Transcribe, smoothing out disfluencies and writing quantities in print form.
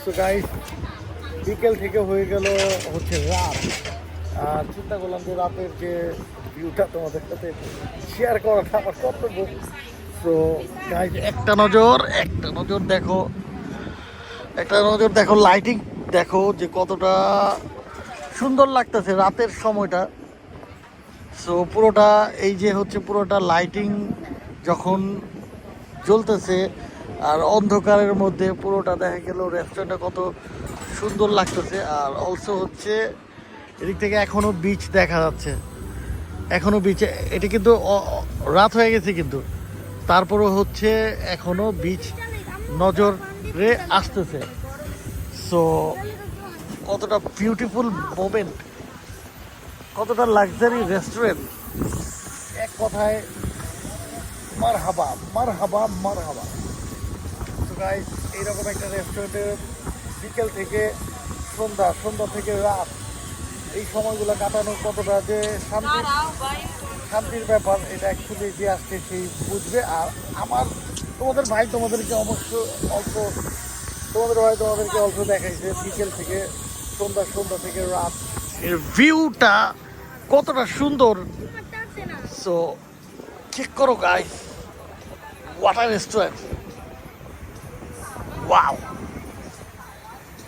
So guys বিকেল থেকে হয়ে গেল হচ্ছে রাত। আর চিন্তা করলাম যে রাতের যে ভিউটা তোমাদের সাথে শেয়ার করাটা আমার কর্তব্য। তো গাইস একটা নজর দেখো, লাইটিং দেখো যে কতটা সুন্দর লাগতেছে রাতের সময়টা। সো পুরোটা এই যে হচ্ছে পুরোটা লাইটিং যখন জ্বলতেছে আর অন্ধকারের মধ্যে পুরোটা দেখা গেল রেস্টুরেন্টটা কত সুন্দর লাগতেছে। আর অলসো হচ্ছে এদিক থেকে এখনো বিচ দেখা যাচ্ছে, এখনো বিচে এটা কিন্তু রাত হয়ে গেছে কিন্তু তারপরও হচ্ছে এখনো বিচ নজরে আসতেছে। সো কতটা বিউটিফুল মোমেন্ট, কতটা লাক্সারি রেস্টুরেন্ট, এক কথায় মারহাবা মারহাবা মারহাবা। তো গাইস এইরকম একটা রেস্টুরেন্টে বিকেল থেকে সন্ধ্যা থেকে রাত এই সময়গুলো কাটানো কতটা যে শান্তির ব্যাপার, এটা অ্যাকচুয়ালি যে আসছে সেই বুঝবে। আর আমার তোমাদেরকে তোমাদেরকে অল্প দেখাইছে বিকেল থেকে সন্ধ্যা থেকে রাত এর ভিউটা কতটা সুন্দর। সো চেক করো গাইস, ওয়াটার রেস্টুরেন্ট, ওয়াও।